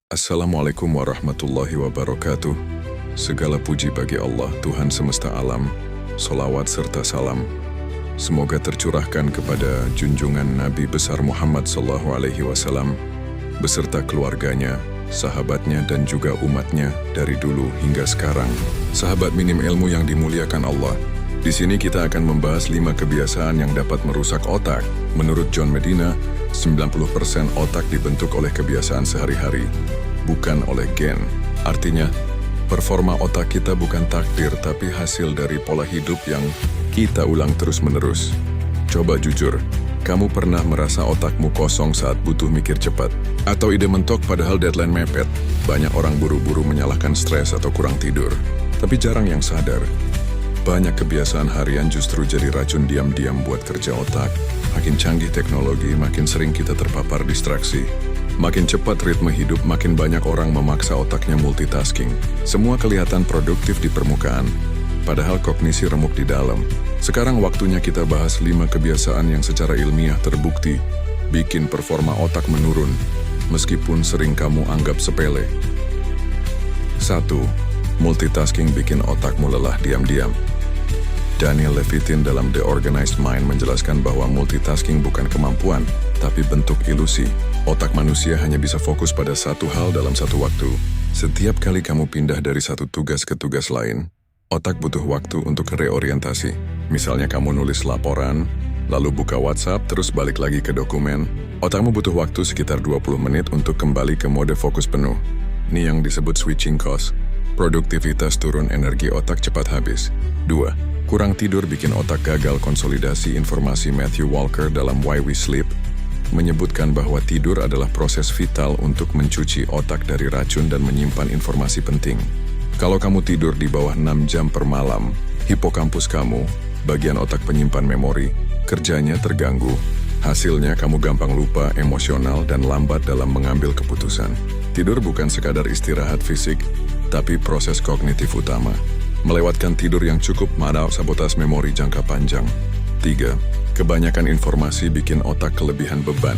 Assalamualaikum warahmatullahi wabarakatuh. Segala puji bagi Allah, Tuhan semesta alam. Solawat serta salam semoga tercurahkan kepada junjungan Nabi besar Muhammad SAW beserta keluarganya, sahabatnya dan juga umatnya dari dulu hingga sekarang. Sahabat minim ilmu yang dimuliakan Allah, di sini kita akan membahas 5 kebiasaan yang dapat merusak otak. Menurut John Medina, 90% otak dibentuk oleh kebiasaan sehari-hari, bukan oleh gen. Artinya, performa otak kita bukan takdir, tapi hasil dari pola hidup yang kita ulang terus-menerus. Coba jujur, kamu pernah merasa otakmu kosong saat butuh mikir cepat? Atau ide mentok padahal deadline mepet? Banyak orang buru-buru menyalahkan stres atau kurang tidur. Tapi jarang yang sadar, banyak kebiasaan harian justru jadi racun diam-diam buat kerja otak. Makin canggih teknologi, makin sering kita terpapar distraksi. Makin cepat ritme hidup, makin banyak orang memaksa otaknya multitasking. Semua kelihatan produktif di permukaan, padahal kognisi remuk di dalam. Sekarang waktunya kita bahas 5 kebiasaan yang secara ilmiah terbukti bikin performa otak menurun, meskipun sering kamu anggap sepele. 1. Multitasking bikin otakmu lelah diam-diam. Daniel Levitin dalam The Organized Mind menjelaskan bahwa multitasking bukan kemampuan, tapi bentuk ilusi. Otak manusia hanya bisa fokus pada satu hal dalam satu waktu. Setiap kali kamu pindah dari satu tugas ke tugas lain, otak butuh waktu untuk reorientasi. Misalnya kamu nulis laporan, lalu buka WhatsApp, terus balik lagi ke dokumen. Otakmu butuh waktu sekitar 20 menit untuk kembali ke mode fokus penuh. Ini yang disebut switching cost. Produktivitas turun, energi otak cepat habis. 2. Kurang tidur bikin otak gagal konsolidasi informasi. Matthew Walker dalam Why We Sleep menyebutkan bahwa tidur adalah proses vital untuk mencuci otak dari racun dan menyimpan informasi penting. Kalau kamu tidur di bawah 6 jam per malam, hipokampus kamu, bagian otak penyimpan memori, kerjanya terganggu. Hasilnya kamu gampang lupa, emosional, dan lambat dalam mengambil keputusan. Tidur bukan sekadar istirahat fisik, tapi proses kognitif utama. Melewatkan tidur yang cukup menaruh sabotas memori jangka panjang. 3. Kebanyakan informasi bikin otak kelebihan beban.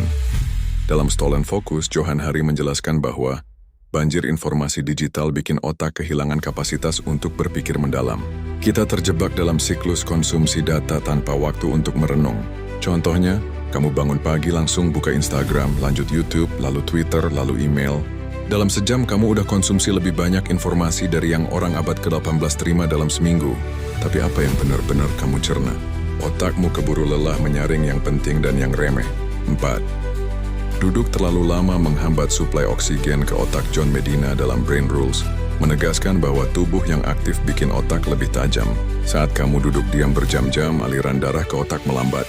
Dalam Stolen Focus, Johan Hari menjelaskan bahwa banjir informasi digital bikin otak kehilangan kapasitas untuk berpikir mendalam. Kita terjebak dalam siklus konsumsi data tanpa waktu untuk merenung. Contohnya, kamu bangun pagi langsung buka Instagram, lanjut YouTube, lalu Twitter, lalu email. Dalam sejam kamu udah konsumsi lebih banyak informasi dari yang orang abad ke-18 terima dalam seminggu. Tapi apa yang benar-benar kamu cerna? Otakmu keburu lelah menyaring yang penting dan yang remeh. 4. Duduk terlalu lama menghambat suplai oksigen ke otak. John Medina dalam Brain Rules menegaskan bahwa tubuh yang aktif bikin otak lebih tajam. Saat kamu duduk diam berjam-jam, aliran darah ke otak melambat.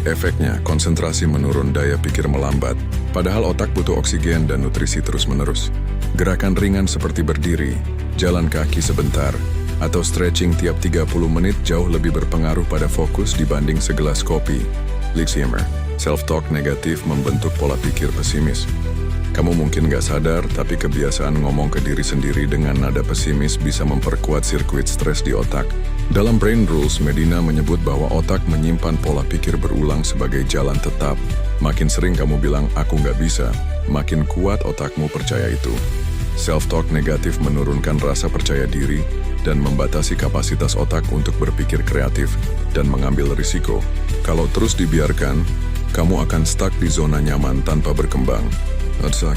Efeknya, konsentrasi menurun, daya pikir melambat. Padahal otak butuh oksigen dan nutrisi terus-menerus. Gerakan ringan seperti berdiri, jalan kaki sebentar, atau stretching tiap 30 menit jauh lebih berpengaruh pada fokus dibanding segelas kopi. Lee Simmer, self-talk negatif membentuk pola pikir pesimis. Kamu mungkin gak sadar, tapi kebiasaan ngomong ke diri sendiri dengan nada pesimis bisa memperkuat sirkuit stres di otak. Dalam Brain Rules, Medina menyebut bahwa otak menyimpan pola pikir berulang sebagai jalan tetap. Makin sering kamu bilang, aku gak bisa, makin kuat otakmu percaya itu. Self-talk negatif menurunkan rasa percaya diri dan membatasi kapasitas otak untuk berpikir kreatif dan mengambil risiko. Kalau terus dibiarkan, kamu akan stuck di zona nyaman tanpa berkembang.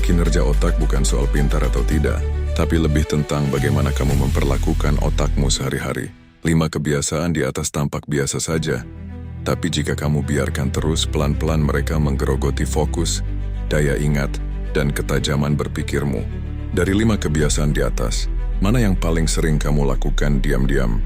Kinerja otak bukan soal pintar atau tidak, tapi lebih tentang bagaimana kamu memperlakukan otakmu sehari-hari. 5 kebiasaan di atas tampak biasa saja, tapi jika kamu biarkan terus, pelan-pelan mereka menggerogoti fokus, daya ingat, dan ketajaman berpikirmu. Dari 5 kebiasaan di atas, mana yang paling sering kamu lakukan diam-diam?